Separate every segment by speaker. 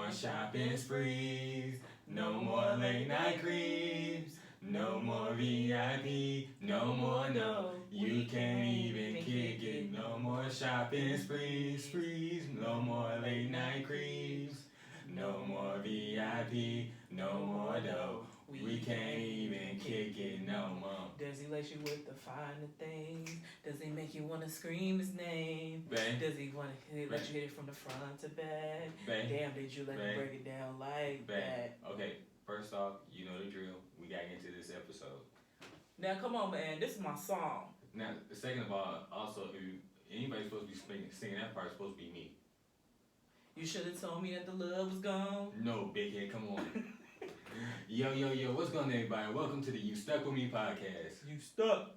Speaker 1: more shopping sprees. No more late night creeps. No more VIP. No more no. You can't even kick it. No more shopping sprees. No more late night creeps. No more VIP. No more dough. We can't even kick it no more.
Speaker 2: Does he let you with the finer things? Does he make you want to scream his name?
Speaker 1: Bang.
Speaker 2: Does he want to let you hit it from the front to back?
Speaker 1: Bang.
Speaker 2: Damn, did you let him break it down like that?
Speaker 1: Okay, first off, you know the drill. We got into this episode.
Speaker 2: Now, come on, man. This is my song.
Speaker 1: Now, second of all, also, if anybody's supposed to be singing that part, it's supposed to be me.
Speaker 2: You should have told me that the love was gone.
Speaker 1: No, big head, come on. Yo, what's going on, everybody? Welcome to the You Stuck With Me podcast.
Speaker 2: You stuck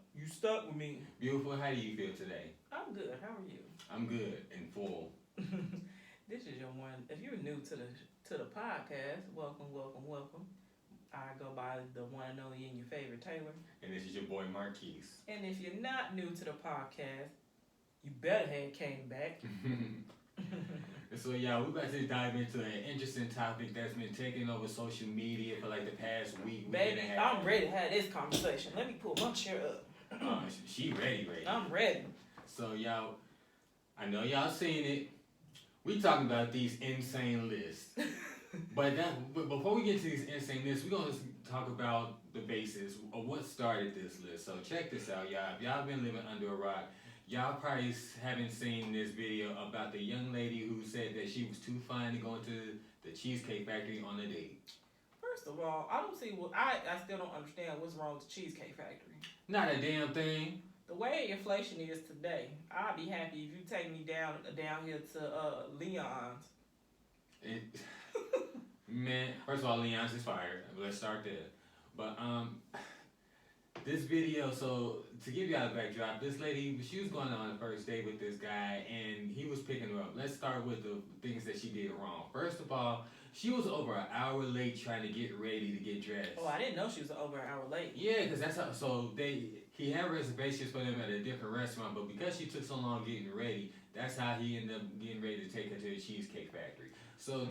Speaker 2: with me.
Speaker 1: Beautiful, how do you feel today?
Speaker 2: I'm good. How are you?
Speaker 1: I'm good and full.
Speaker 2: This is your one. If you're new to the podcast, welcome. I go by the one and only and your favorite Taylor.
Speaker 1: And this is your boy Marquis.
Speaker 2: And if you're not new to the podcast, you better have came back.
Speaker 1: So y'all, we're about to dive into an interesting topic that's been taking over social media for like the past week.
Speaker 2: Baby, I'm ready to have this conversation. Let me pull my chair up.
Speaker 1: She ready.
Speaker 2: I'm ready.
Speaker 1: So y'all, I know y'all seen it. We talking about these insane lists. But before we get to these insane lists, we're gonna talk about the basis of what started this list. So check this out, y'all. If y'all been living under a rock, y'all probably haven't seen this video about the young lady who said that she was too fine to go into the Cheesecake Factory on a date.
Speaker 2: First of all, I don't see what I still don't understand what's wrong with the Cheesecake Factory.
Speaker 1: Not a damn thing.
Speaker 2: The way inflation is today, I'd be happy if you take me down here to Leon's.
Speaker 1: Man, first of all, Leon's is fire. Let's start there. But this video, so to give y'all a backdrop, this lady, she was going on a first date with this guy, and he was picking her up. Let's start with the things that she did wrong. First of all, she was over an hour late trying to get ready to get dressed.
Speaker 2: Oh, I didn't know she was over an hour late.
Speaker 1: Yeah, because that's how. So he had reservations for them at a different restaurant, but because she took so long getting ready, that's how he ended up getting ready to take her to the Cheesecake Factory. So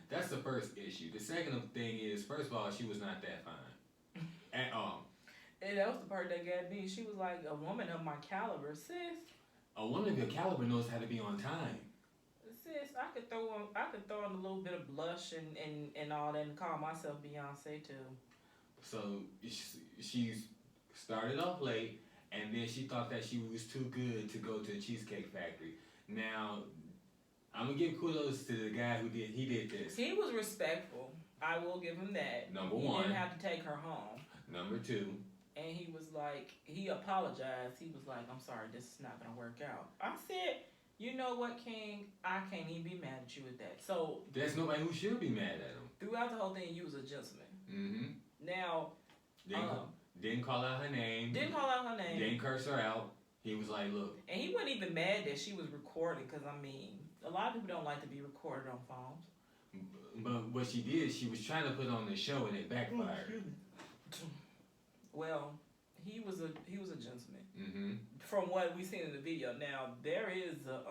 Speaker 1: that's the first issue. The second thing is, first of all, she was not that fine at all.
Speaker 2: And that was the part that got me. She was like, a woman of my caliber, sis.
Speaker 1: A woman of your caliber knows how to be on time.
Speaker 2: Sis, I could throw in a little bit of blush and all that and call myself Beyonce too.
Speaker 1: So she started off late, and then she thought that she was too good to go to the Cheesecake Factory. Now, I'm gonna give kudos to the guy who did this.
Speaker 2: He was respectful. I will give him that.
Speaker 1: Number
Speaker 2: one. He didn't have to take her home.
Speaker 1: Number two.
Speaker 2: And he was like, he apologized. He was like, I'm sorry, this is not gonna work out. I said, you know what, King? I can't even be mad at you with that. So
Speaker 1: there's nobody who should be mad at him.
Speaker 2: Throughout the whole thing, you was a gentleman.
Speaker 1: Mm-hmm.
Speaker 2: Now,
Speaker 1: didn't call out her name. Didn't curse her out. He was like, look.
Speaker 2: And he wasn't even mad that she was recording, because I mean, a lot of people don't like to be recorded on phones.
Speaker 1: But what she did, she was trying to put on the show and it backfired.
Speaker 2: Well, he was a gentleman.
Speaker 1: Mm-hmm.
Speaker 2: From what we've seen in the video. Now, there is a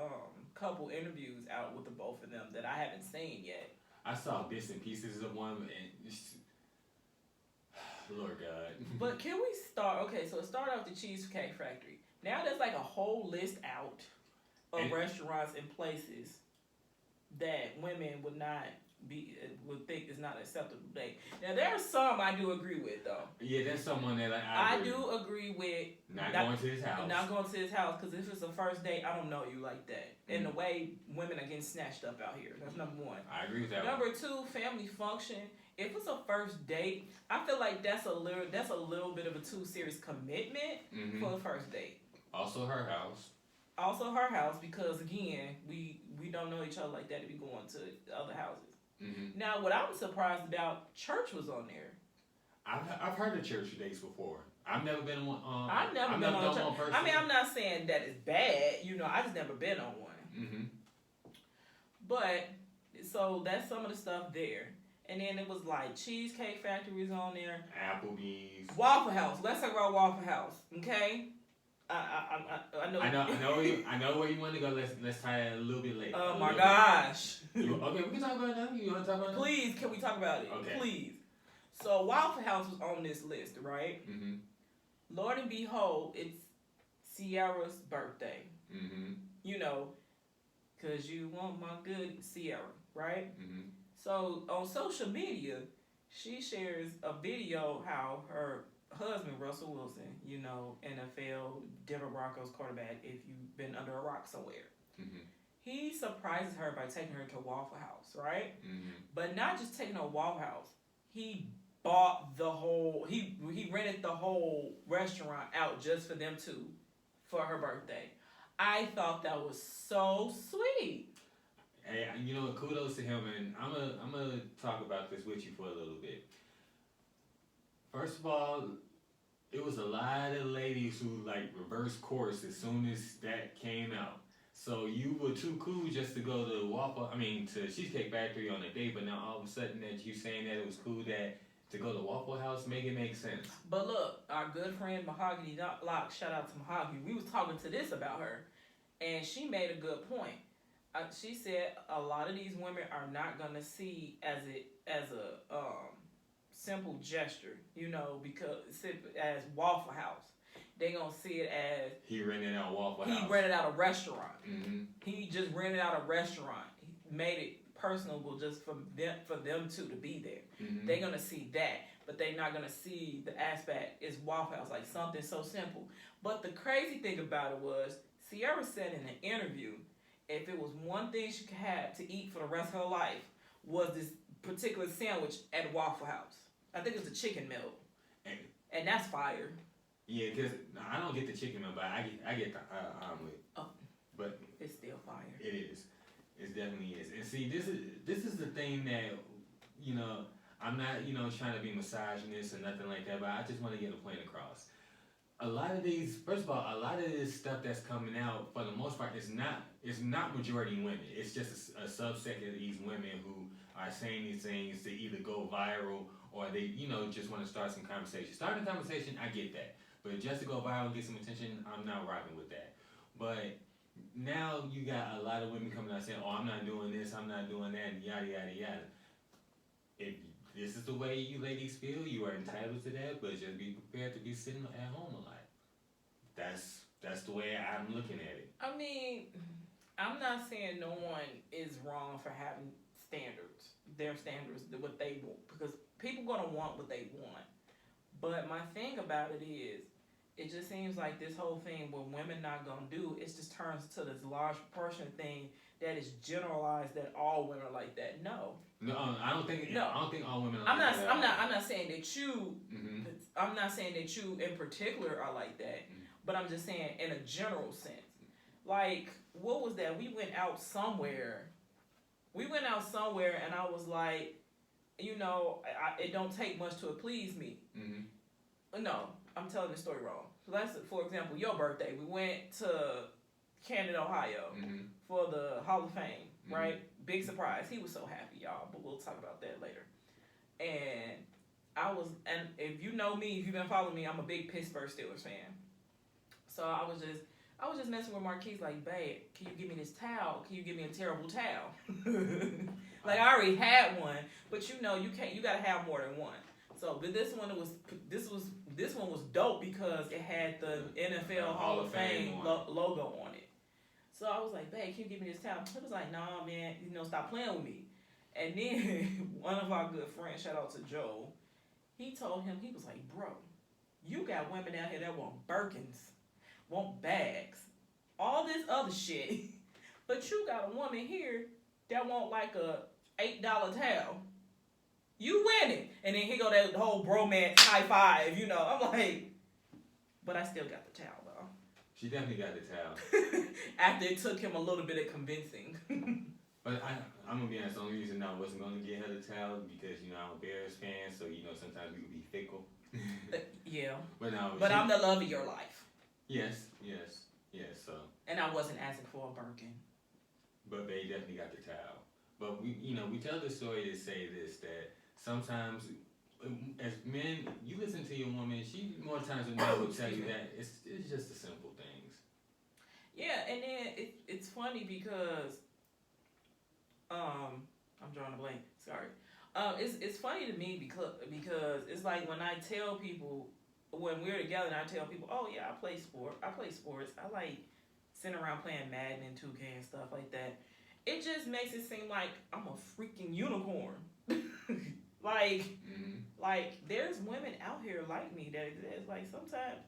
Speaker 2: couple interviews out with the both of them that I haven't seen yet.
Speaker 1: I saw bits and pieces of one, and Lord God.
Speaker 2: But can we start? Okay, so it started out with the Cheesecake Factory. Now there's like a whole list out of restaurants and places that women would think is not acceptable date. Now there are some I do agree with though.
Speaker 1: Yeah, that's someone that
Speaker 2: I do agree with
Speaker 1: not going to his house.
Speaker 2: Not going to his house, because if it's a first date, I don't know you like that. And the way women are getting snatched up out here. That's number one.
Speaker 1: I agree with that.
Speaker 2: Number two, family function. If it's a first date, I feel like that's a little bit of a too serious commitment for a first date.
Speaker 1: Also her house.
Speaker 2: Because again, we don't know each other like that to be going to other houses.
Speaker 1: Mm-hmm.
Speaker 2: Now, what I'm surprised about, church was on there.
Speaker 1: I've heard of church dates before. I've never been on one.
Speaker 2: I've never been on church. I mean, I'm not saying that it's bad. I just never been on one.
Speaker 1: Mm-hmm.
Speaker 2: But so that's some of the stuff there. And then it was like Cheesecake Factory was on there.
Speaker 1: Applebee's.
Speaker 2: Waffle House. Let's talk about Waffle House, okay? I know.
Speaker 1: I know where you want to go. Let's tie that a little bit later.
Speaker 2: Oh my gosh.
Speaker 1: Okay, we can talk about it now. You want to talk about it?
Speaker 2: Please, can we talk about it?
Speaker 1: Okay.
Speaker 2: Please. So Waffle House was on this list, right?
Speaker 1: Mm-hmm.
Speaker 2: Lord and behold, it's Sierra's birthday.
Speaker 1: Mm-hmm.
Speaker 2: You know, cause you want my good Sierra, right?
Speaker 1: Mm-hmm.
Speaker 2: So on social media, she shares a video how her husband Russell Wilson, you know, NFL Denver Broncos quarterback, if you've been under a rock somewhere,
Speaker 1: Mm-hmm.
Speaker 2: he surprises her by taking her to Waffle House, right?
Speaker 1: Mm-hmm.
Speaker 2: But not just taking her to Waffle House, he bought the whole, he rented the whole restaurant out just for them two, for her birthday. I thought that was so sweet.
Speaker 1: Hey, you know, kudos to him, and I'm gonna talk about this with you for a little bit. First of all, it was a lot of ladies who like reversed course as soon as that came out. So you were too cool just to go to Cheesecake Factory on a date, but now all of a sudden that you saying that it was cool that to go to Waffle House, make it make sense.
Speaker 2: But look, our good friend Mahogany Lock, shout out to Mahogany, we was talking to this about her, and she made a good point. She said a lot of these women are not gonna see as a simple gesture, you know, because as Waffle House, they gonna see it as
Speaker 1: he rented out Waffle House.
Speaker 2: He rented out a restaurant.
Speaker 1: Mm-hmm.
Speaker 2: He just rented out a restaurant. He made it personable just for them two to be there.
Speaker 1: Mm-hmm.
Speaker 2: They're gonna see that, but they're not gonna see the aspect is Waffle House, like something so simple. But the crazy thing about it was Sierra said in an interview, if it was one thing she could have to eat for the rest of her life, was this particular sandwich at Waffle House. I think it was a chicken melt, and that's fire.
Speaker 1: Yeah, because I don't get the chicken melt, but I get the omelet.
Speaker 2: Oh,
Speaker 1: but
Speaker 2: it's still fire.
Speaker 1: It is. It definitely is. And see, this is the thing that, you know, I'm not, you know, trying to be misogynist or nothing like that, but I just want to get a point across. A lot of this stuff that's coming out, for the most part, it's not majority women. It's just a subset of these women who are saying these things to either go viral or they, you know, just want to start some conversation. Starting a conversation, I get that. But just to go viral and get some attention, I'm not rocking with that. But now you got a lot of women coming out saying, oh, I'm not doing this, I'm not doing that, and yada, yada, yada. If this is the way you ladies feel, you are entitled to that, but just be prepared to be sitting at home a lot. That's the way I'm looking at it.
Speaker 2: I mean, I'm not saying no one is wrong for having standards. Their standards, what they want, because people gonna want what they want. But my thing about it is, it just seems like this whole thing what women not gonna do, it just turns to this large proportion thing that is generalized that all women are like that. No,
Speaker 1: I don't think all women are
Speaker 2: I'm
Speaker 1: like that.
Speaker 2: I'm not saying that you.
Speaker 1: Mm-hmm.
Speaker 2: I'm not saying that you in particular are like that.
Speaker 1: Mm-hmm.
Speaker 2: But I'm just saying in a general sense. Like, what was that? We went out somewhere and I was like, you know, it don't take much to please me.
Speaker 1: Mm-hmm.
Speaker 2: No, I'm telling the story wrong. So that's, for example, your birthday. We went to Canton, Ohio
Speaker 1: mm-hmm.
Speaker 2: for the Hall of Fame,
Speaker 1: mm-hmm.
Speaker 2: right? Big surprise. He was so happy, y'all, but we'll talk about that later. And if you know me, if you've been following me, I'm a big Pittsburgh Steelers fan. So I was just messing with Marquis, like, babe, can you give me this towel? Can you give me a terrible towel? Like, I already had one, but you know, you gotta have more than one. So, but this one was dope because it had the NFL Hall of Fame logo on it. So I was like, babe, can you give me this towel? He was like, nah, man, you know, stop playing with me. And then one of our good friends, shout out to Joe, he told him, he was like, bro, you got women out here that want Birkins, want bags, all this other shit, but you got a woman here that want like a $8 towel. You winning. And then here go that whole bromance high five, you know. I'm like, but I still got the towel though.
Speaker 1: She definitely got the towel.
Speaker 2: After it took him a little bit of convincing.
Speaker 1: But I'm gonna be honest, the only reason I wasn't gonna get her the towel because, you know, I'm a Bears fan, so, you know, sometimes we can be fickle.
Speaker 2: Yeah.
Speaker 1: But no.
Speaker 2: But I'm the love of your life.
Speaker 1: Yes, so.
Speaker 2: And I wasn't asking for a Birkin.
Speaker 1: But they definitely got the towel. But we tell the story to say this, that sometimes as men, you listen to your woman. She more times than not will tell you that it's just the simple things.
Speaker 2: Yeah, and then it's funny because I'm drawing a blank. Sorry. It's funny to me because it's like when I tell people when we're together and I tell people, oh yeah, I play sports. I like sitting around playing Madden and 2K and stuff like that. It just makes it seem like I'm a freaking unicorn. like like there's women out here like me that exist. Like sometimes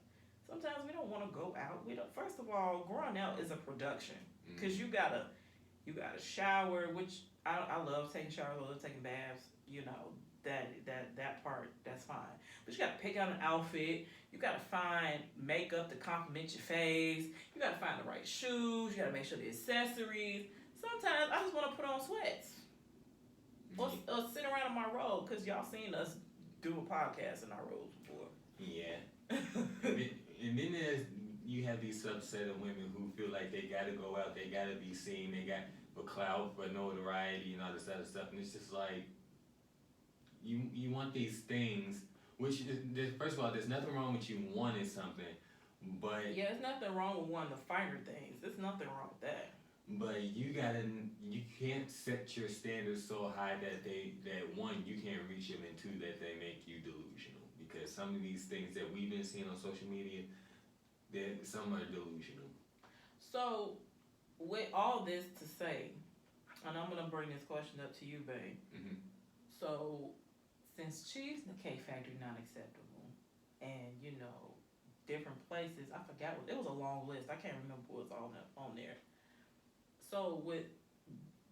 Speaker 2: we don't want to go out. We don't. First of all, growing out is a production because you gotta shower, which I love taking showers. I love taking baths. You know that part that's fine. But you gotta pick out an outfit. You gotta find makeup to complement your face. You gotta find the right shoes. You gotta make sure the accessories. Sometimes I just want to put on sweats or sit around in my robe because y'all seen us do a podcast in our robes before.
Speaker 1: Yeah. and then there's you have these subset of women who feel like they gotta go out, they gotta be seen, they got for clout, for notoriety, and all this other stuff, and it's just like you want these things, which first of all, there's nothing wrong with you wanting something, but
Speaker 2: yeah, there's nothing wrong with wanting the finer things. There's nothing wrong with that.
Speaker 1: But you can't set your standards so high that one, you can't reach them, and two, that they make you delusional. Because some of these things that we've been seeing on social media, some are delusional.
Speaker 2: So, with all this to say, and I'm gonna bring this question up to you, babe.
Speaker 1: Mm-hmm.
Speaker 2: So, since Cheesecake Factory not acceptable, and different places, I forgot what it was a long list. I can't remember what was on there. So with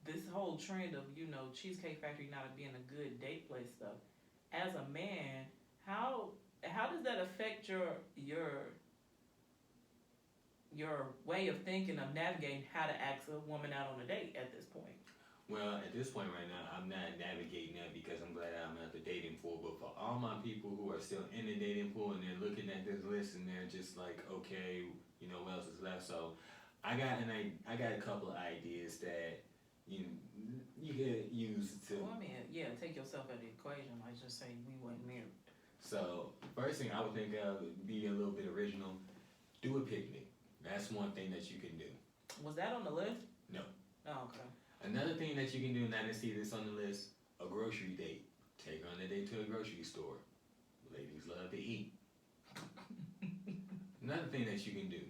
Speaker 2: this whole trend of Cheesecake Factory not being a good date place stuff, as a man, how does that affect your way of thinking of navigating how to ask a woman out on a date at this point?
Speaker 1: Well, at this point right now, I'm not navigating that because I'm glad I'm at the dating pool. But for all my people who are still in the dating pool and they're looking at this list and they're just like, okay, what else is left? So I got a couple of ideas that you could use to.
Speaker 2: Well, I mean, yeah, take yourself out of the equation. Like just say we weren't married.
Speaker 1: So first thing I would think of would be a little bit original. Do a picnic. That's one thing that you can do.
Speaker 2: Was that on the list?
Speaker 1: No.
Speaker 2: Oh, okay.
Speaker 1: Another thing that you can do, and I didn't see this on the list, a grocery date. Take her on a date to a grocery store. Ladies love to eat. Another thing that you can do,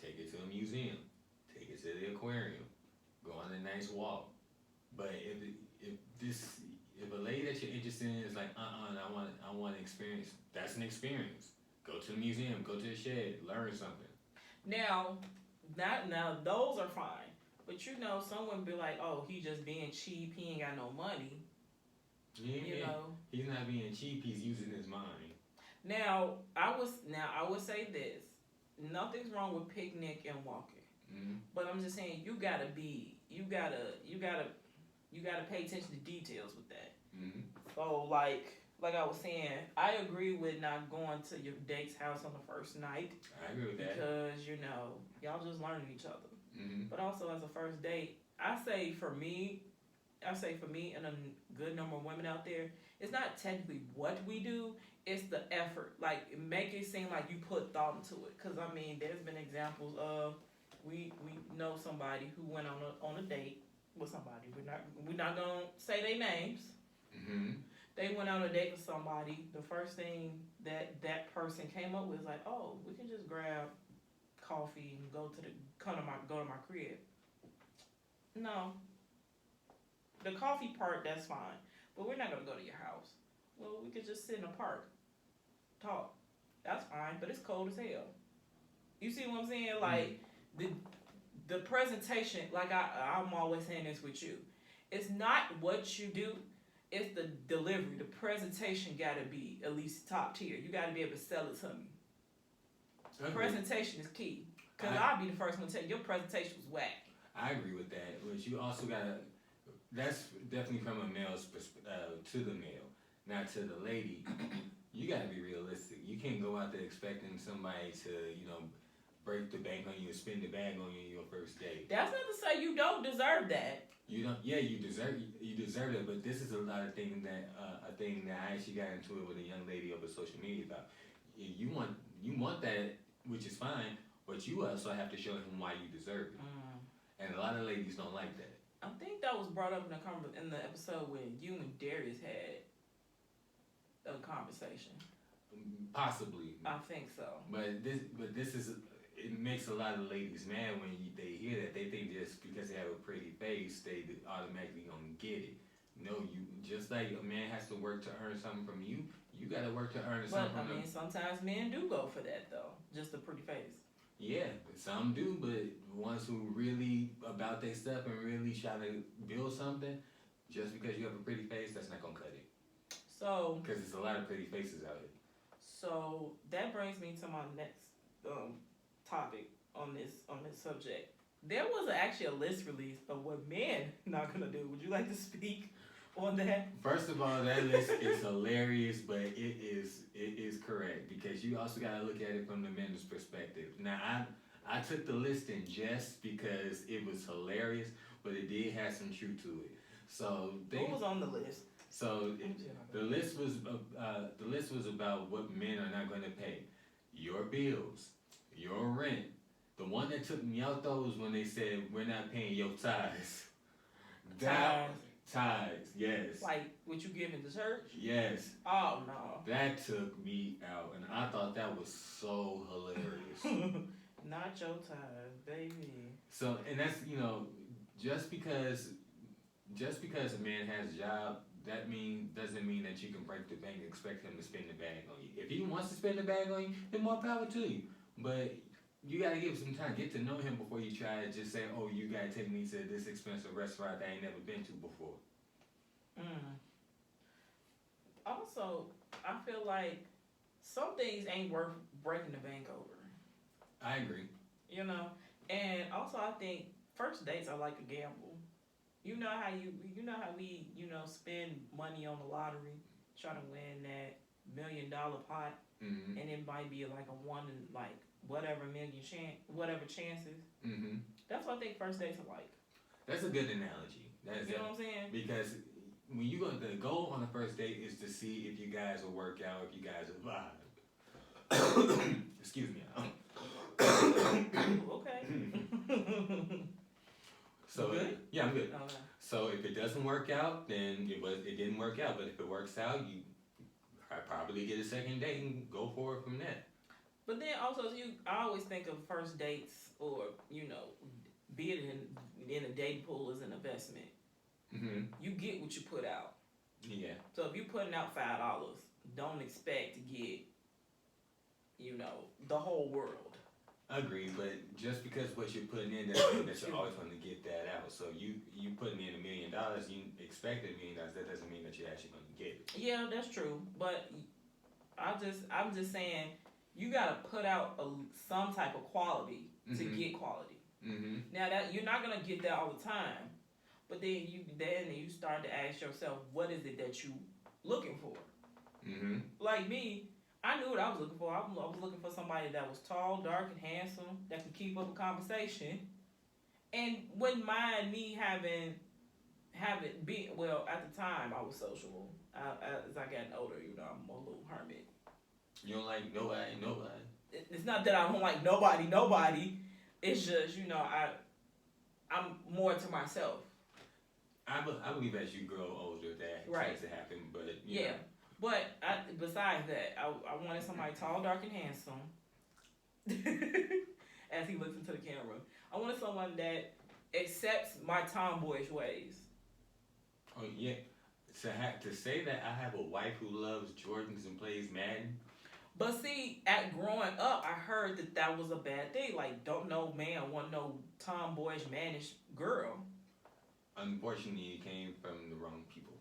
Speaker 1: take it to a museum, take it to the aquarium, go on a nice walk. But if a lady that you're interested in is like, I want an experience, that's an experience. Go to the museum, go to the shed, learn something.
Speaker 2: Now those are fine. But someone be like, oh, he just being cheap, he ain't got no money.
Speaker 1: Yeah, he's not being cheap, he's using his mind.
Speaker 2: Now I would say this. Nothing's wrong with picnic and walking.
Speaker 1: Mm-hmm.
Speaker 2: But I'm just saying you gotta pay attention to details with that.
Speaker 1: Mm-hmm.
Speaker 2: So like I was saying, I agree with not going to your date's house on the first night.
Speaker 1: I agree with that.
Speaker 2: Because y'all just learning each other.
Speaker 1: Mm-hmm.
Speaker 2: But also as a first date, I say for me and a good number of women out there, it's not technically what we do, it's the effort. Like make it seem like you put thought into it. Cause I mean, there's been examples of we know somebody who went on a date with somebody. We're not gonna say their names.
Speaker 1: Mm-hmm.
Speaker 2: They went on a date with somebody. The first thing that person came up with was like, oh, we can just grab coffee and go to my crib. No. The coffee part, that's fine. But we're not gonna go to your house. Well, we could just sit in a park. Talk. That's fine, but it's cold as hell. You see what I'm saying? Like the presentation, like I'm always saying this with you. It's not what you do, it's the delivery. The presentation gotta be at least top tier. You gotta be able to sell it to me. Okay. Presentation is key. Cause I'll be the first one to tell you your presentation was whack.
Speaker 1: I agree with that, but you also gotta. That's definitely from a male's to the male, not to the lady. You gotta be realistic. You can't go out there expecting somebody to, break the bank on you and spend the bag on you in your first date.
Speaker 2: That's not to say you don't deserve that.
Speaker 1: You don't. Yeah, you deserve it. But this is a lot of thing that a thing that I actually got into it with a young lady over social media about. You want that, which is fine, but you also have to show him why you deserve it. And a lot of ladies don't like that.
Speaker 2: I think that was brought up in the episode when you and Darius had a conversation.
Speaker 1: Possibly.
Speaker 2: I think so.
Speaker 1: But this is it makes a lot of ladies mad when they hear that. They think just because they have a pretty face, they automatically gonna get it. No, you just like a man has to work to earn something from you. You gotta work to earn something from them.
Speaker 2: Sometimes men do go for that though, just a pretty face.
Speaker 1: Yeah, some do, but ones who really about their stuff and really try to build something, just because you have a pretty face, that's not gonna cut it.
Speaker 2: So,
Speaker 1: because there's a lot of pretty faces out here.
Speaker 2: So that brings me to my next topic on this subject. There was actually a list released of what men not gonna do. Would you like to speak on that?
Speaker 1: First of all, that list is hilarious, but it is correct because you also gotta look at it from the men's perspective. Now, I took the list in jest because it was hilarious, but it did have some truth to it. So
Speaker 2: what was on the list?
Speaker 1: So the list was about what men are not going to pay: your bills, your rent. The one that took me out though was when they said we're not paying your tithes. Tithes, yes.
Speaker 2: Like what you give in the church?
Speaker 1: Yes.
Speaker 2: Oh no.
Speaker 1: That took me out, and I thought that was so hilarious.
Speaker 2: Not your tithes, baby.
Speaker 1: So, and that's just because a man has a job. That doesn't mean that you can break the bank and expect him to spend the bag on you. If he wants to spend the bag on you, then more power to you. But you gotta give him some time, get to know him before you try to just say, "Oh, you gotta take me to this expensive restaurant that I ain't never been to before."
Speaker 2: Also, I feel like some things ain't worth breaking the bank over.
Speaker 1: I agree.
Speaker 2: And also I think first dates are like a gamble. You know how we spend money on the lottery, trying to win that $1 million pot, and it might be like a one in like whatever chances. That's what I think first dates are like.
Speaker 1: That's a good analogy.
Speaker 2: You know what I'm saying?
Speaker 1: Because when you go, the goal on the first date is to see if you guys will work out, if you guys will vibe. Excuse me.
Speaker 2: Okay.
Speaker 1: So
Speaker 2: good?
Speaker 1: Yeah, I'm good.
Speaker 2: Okay.
Speaker 1: So if it doesn't work out, then it didn't work out. But if it works out, you probably get a second date and go forward from that.
Speaker 2: But then also, I always think of first dates, or be it in a dating pool as an investment. You get what you put out.
Speaker 1: Yeah.
Speaker 2: So if you're putting out $5, don't expect to get the whole world.
Speaker 1: Agreed, but just because what you're putting in doesn't mean that you're always going to get that out. So you putting in $1 million, you expect $1 million. That doesn't mean that you're actually going to get it.
Speaker 2: Yeah, that's true. But I'm just saying you got to put out some type of quality to get quality. Now that you're not going to get that all the time, but then you start to ask yourself, what is it that you looking for? Like me. I knew what I was looking for. I was looking for somebody that was tall, dark, and handsome, that could keep up a conversation, and wouldn't mind me having well, at the time I was sociable. As I got older, I'm a little hermit.
Speaker 1: You don't like nobody.
Speaker 2: It's not that I don't like nobody. It's just I'm more to myself.
Speaker 1: I believe as you grow older that tends to happen, but
Speaker 2: yeah. But besides that, I wanted somebody tall, dark, and handsome. As he looks into the camera, I wanted someone that accepts my tomboyish ways.
Speaker 1: Oh yeah, to say that I have a wife who loves Jordans and plays Madden.
Speaker 2: But see, at growing up, I heard that was a bad thing. Like, don't no man want no tomboyish, mannish girl.
Speaker 1: Unfortunately, it came from the wrong people.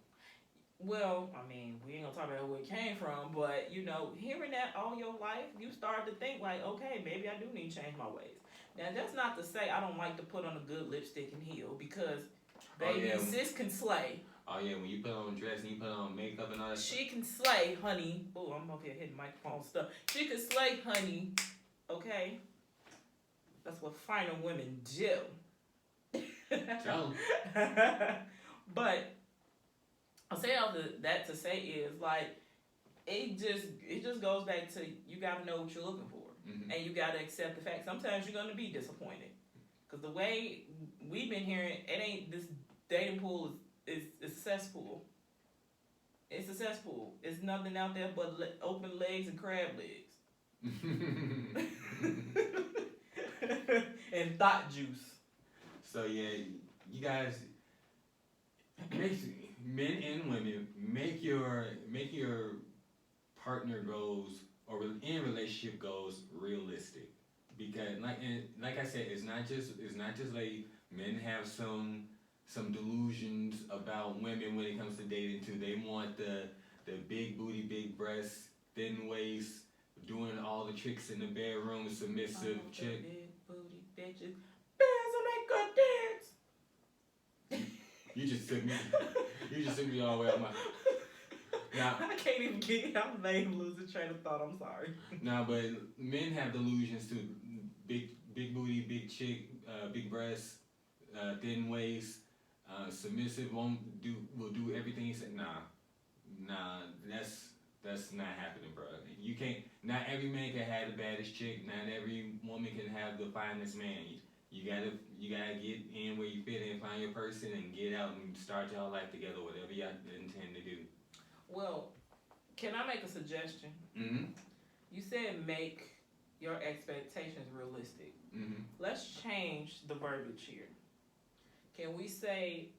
Speaker 2: Well, I mean, we ain't gonna talk about where it came from, but hearing that all your life, you start to think like, okay, maybe I do need to change my ways. Now, that's not to say I don't like to put on a good lipstick and heel, because baby, sis can slay.
Speaker 1: Oh yeah, when you put on a dress and you put on makeup and all that.
Speaker 2: She can slay, honey. Oh, I'm up here hitting microphone stuff. She can slay, honey. Okay, that's what finer women do.
Speaker 1: Tell 'em.
Speaker 2: But I say all that to say is like it just goes back to you got to know what you're looking for, and you got to accept the fact. Sometimes you're going to be disappointed because the way we've been hearing, it ain't this dating pool is a cesspool. It's a cesspool. It's nothing out there but open legs and crab legs. And thought juice.
Speaker 1: So yeah, you guys, men and women, make your partner goals or in relationship goals realistic, because like I said, it's not just like men have some delusions about women when it comes to dating too. They want the big booty, big breasts, thin waist, doing all the tricks in the bedroom, submissive chick.
Speaker 2: Big booty bitches, dance and make good dance.
Speaker 1: You just took me all the way out my. Now,
Speaker 2: I can't even get. I'm losing train of thought. I'm sorry.
Speaker 1: Now, but men have delusions too. Big booty, big chick, big breasts, thin waist, submissive. Will do everything he said. Nah, that's not happening, bro. You can't. Not every man can have the baddest chick. Not every woman can have the finest man. You gotta get in where you fit in, find your person, and get out and start y'all life together. Whatever y'all intend to do.
Speaker 2: Well, can I make a suggestion?
Speaker 1: Mm-hmm.
Speaker 2: You said make your expectations realistic.
Speaker 1: Mm-hmm.
Speaker 2: Let's change the verbiage here. Can we say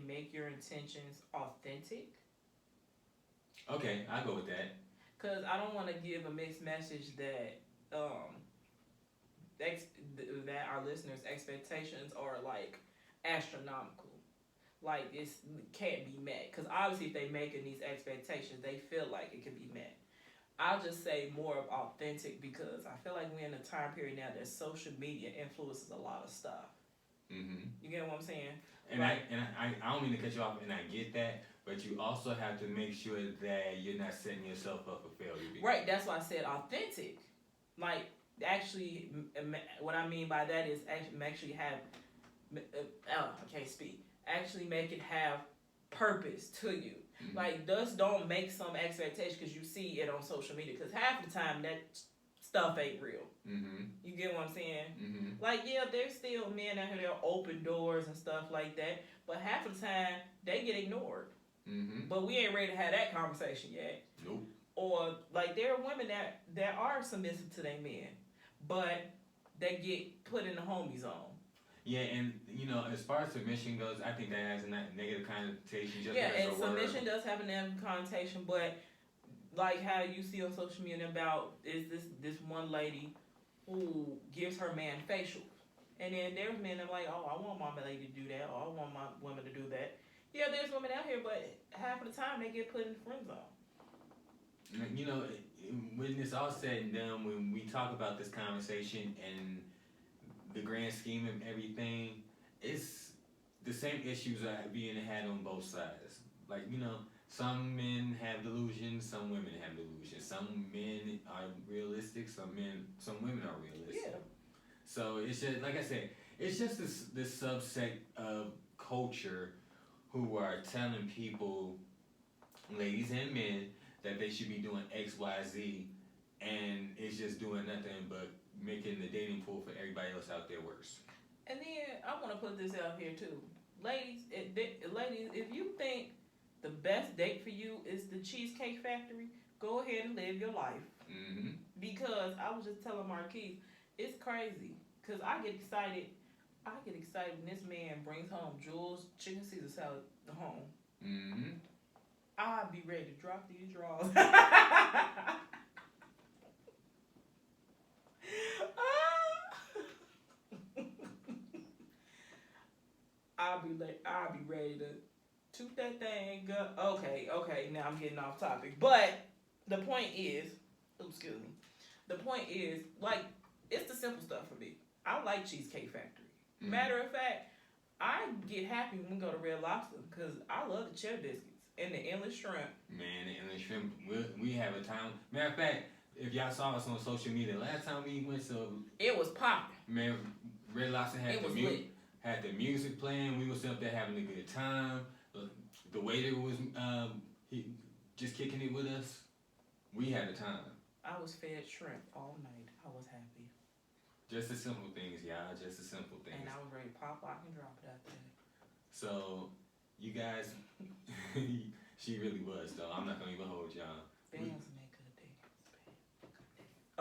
Speaker 2: make your intentions authentic?
Speaker 1: Okay, I'll go with that.
Speaker 2: Cause I don't want to give a mixed message that that our listeners' expectations are like astronomical. Like it can't be met. Because obviously if they making these expectations, they feel like it can be met. I'll just say more of authentic because I feel like we're in a time period now that social media influences a lot of stuff.
Speaker 1: Mm-hmm.
Speaker 2: You get what I'm saying?
Speaker 1: And I don't mean to cut you off, and I get that, but you also have to make sure that you're not setting yourself up for failure.
Speaker 2: Right, that's why I said authentic. Like, actually, what I mean by that is actually have, I can't speak. Actually make it have purpose to you. Mm-hmm. Like, just don't make some expectation because you see it on social media. Because half the time that stuff ain't real.
Speaker 1: Mm-hmm.
Speaker 2: You get what I'm saying?
Speaker 1: Mm-hmm.
Speaker 2: Like, yeah, there's still men out here that open doors and stuff like that. But half the time they get ignored.
Speaker 1: Mm-hmm.
Speaker 2: But we ain't ready to have that conversation yet.
Speaker 1: Nope.
Speaker 2: Or like there are women that are submissive to their men, but they get put in the homie zone.
Speaker 1: Yeah, and as far as submission goes, I think that has a negative connotation. Just
Speaker 2: and submission does have a negative connotation, but like how you see on social media about is this one lady who gives her man facials, and then there's men that are like, oh, I want my lady to do that, or I want my woman to do that. Yeah, there's women out here, but half of the time they get put in the friend zone.
Speaker 1: When it's all said and done, when we talk about this conversation and the grand scheme of everything, it's the same issues are being had on both sides. Like, some men have delusions, some women have delusions. Some men are realistic, some women are realistic.
Speaker 2: Yeah.
Speaker 1: So it's just, like I said, it's just this subset of culture who are telling people, ladies and men, that they should be doing X, Y, Z, and it's just doing nothing but making the dating pool for everybody else out there worse.
Speaker 2: And then I want to put this out here too, ladies. If you think the best date for you is the Cheesecake Factory, go ahead and live your life.
Speaker 1: Mm-hmm.
Speaker 2: Because I was just telling Marquis, it's crazy. Cause I get excited when this man brings home Jules chicken Caesar salad home.
Speaker 1: Mm-hmm.
Speaker 2: I'll be ready to drop these drawers. I'll be ready to toot that thing up. Okay, now I'm getting off topic. But the point is, the point is, like, it's the simple stuff for me. I like Cheesecake Factory. Mm-hmm. Matter of fact, I get happy when we go to Red Lobster because I love the cheddar biscuits and the endless shrimp.
Speaker 1: Man, the endless shrimp, we have a time. Matter of fact, if y'all saw us on social media, last time we went to...
Speaker 2: It was popping.
Speaker 1: Man, Red Lobster
Speaker 2: It was lit.
Speaker 1: had the music playing. We was up there having a good time. The waiter was he just kicking it with us. We had a time.
Speaker 2: I was fed shrimp all night. I was happy.
Speaker 1: Just the simple things, y'all. Just the simple things.
Speaker 2: And I was ready to pop, lock, and drop it out there.
Speaker 1: So, you guys, she really was though. I'm not gonna even hold y'all.
Speaker 2: Bands make a dance.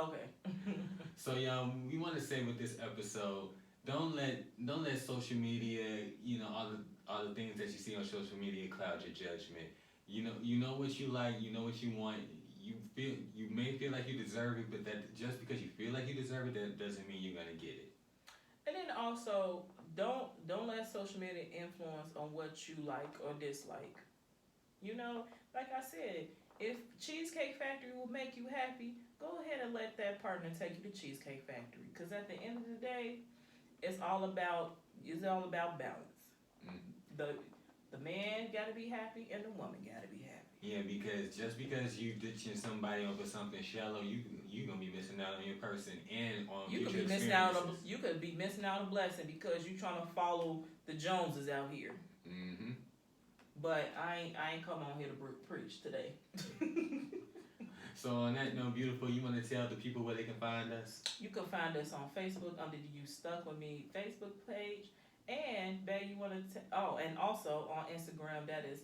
Speaker 2: Okay.
Speaker 1: So y'all, we want to say with this episode, don't let social media, all the things that you see on social media cloud your judgment. You know what you like, you know what you want. You may feel like you deserve it, but that just because you feel like you deserve it, that doesn't mean you're gonna get it.
Speaker 2: And then also, don't let social media influence on what you like or dislike. Like I said, if Cheesecake Factory will make you happy, go ahead and let that partner take you to Cheesecake Factory. Because at the end of the day, it's all about balance.
Speaker 1: Mm-hmm.
Speaker 2: The man gotta be happy and the woman gotta be happy.
Speaker 1: Yeah, because just because you ditching somebody over something shallow, you gonna be missing out on your person and on
Speaker 2: You could
Speaker 1: future
Speaker 2: be missing out on
Speaker 1: experiences.
Speaker 2: you could be missing out on a blessing because you trying to follow the Joneses out here.
Speaker 1: Mm-hmm.
Speaker 2: But I ain't come on here to preach today.
Speaker 1: So on that note, beautiful, you want to tell the people where they can find us?
Speaker 2: You can find us on Facebook under the You Stuck With Me Facebook page. And, babe, you want to... and also on Instagram, that is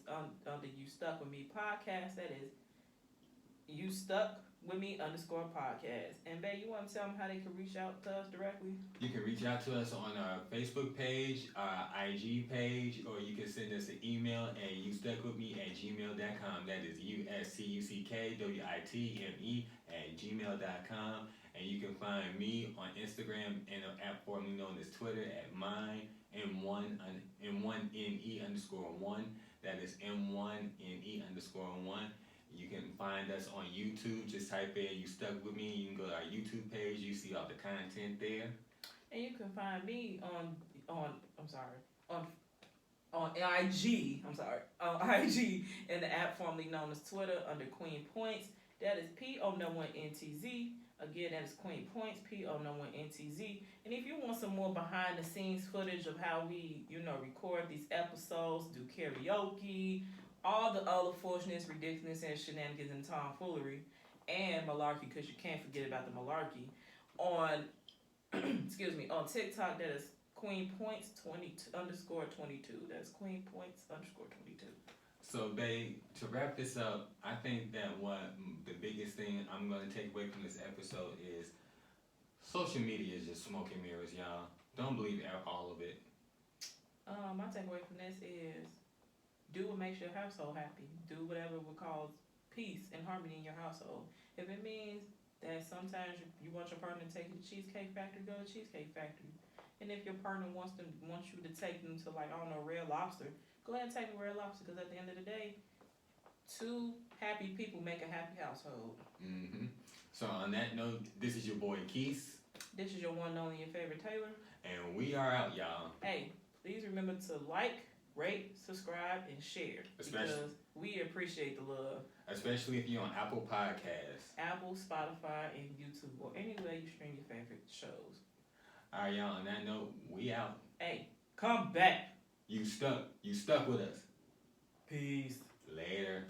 Speaker 2: under You Stuck With Me podcast. That is You Stuck With Me _podcast. And, babe, you want to tell them how they can reach out to us directly?
Speaker 1: You can reach out to us on our Facebook page, our IG page, or you can send us an email at youstuckwithme@gmail.com. That is USCUCKWITME@gmail.com. And you can find me on Instagram and an app formerly known as Twitter at mine M1NE_1. That is M1NE_1. You can find us on YouTube. Just type in You Stuck With Me. You can go to our YouTube page. You see all the content there.
Speaker 2: And you can find me on IG. On IG and the app formerly known as Twitter under Queen Points. That is PO1NTZ. Again, that is Queen Points, PO1NTZ. And if you want some more behind the scenes footage of how we, record these episodes, do karaoke, all the other foolishness, ridiculous, and shenanigans and tomfoolery, and malarkey, because you can't forget about the malarkey, on on TikTok, that is Queen Points _22. That's Queen Points _22.
Speaker 1: So, babe, to wrap this up, I think that the biggest thing I'm going to take away from this episode is social media is just smoke and mirrors, y'all. Don't believe all of it.
Speaker 2: My takeaway from this is do what makes your household happy. Do whatever would cause peace and harmony in your household. If it means that sometimes you want your partner to take you to Cheesecake Factory, go to Cheesecake Factory. And if your partner wants you to take them to Red Lobster, go ahead and take them to Red Lobster, because at the end of the day, two happy people make a happy household.
Speaker 1: Mm-hmm. So on that note, this is your boy Keith.
Speaker 2: This is your one and only, your favorite Taylor.
Speaker 1: And we are out, y'all.
Speaker 2: Hey, please remember to like, rate, subscribe, and share. Because we appreciate the love.
Speaker 1: Especially if you're on Apple Podcasts.
Speaker 2: Apple, Spotify, and YouTube, or any way you stream your favorite shows.
Speaker 1: Alright, y'all, on that note, we out.
Speaker 2: Hey, come back.
Speaker 1: You stuck with us.
Speaker 2: Peace.
Speaker 1: Later.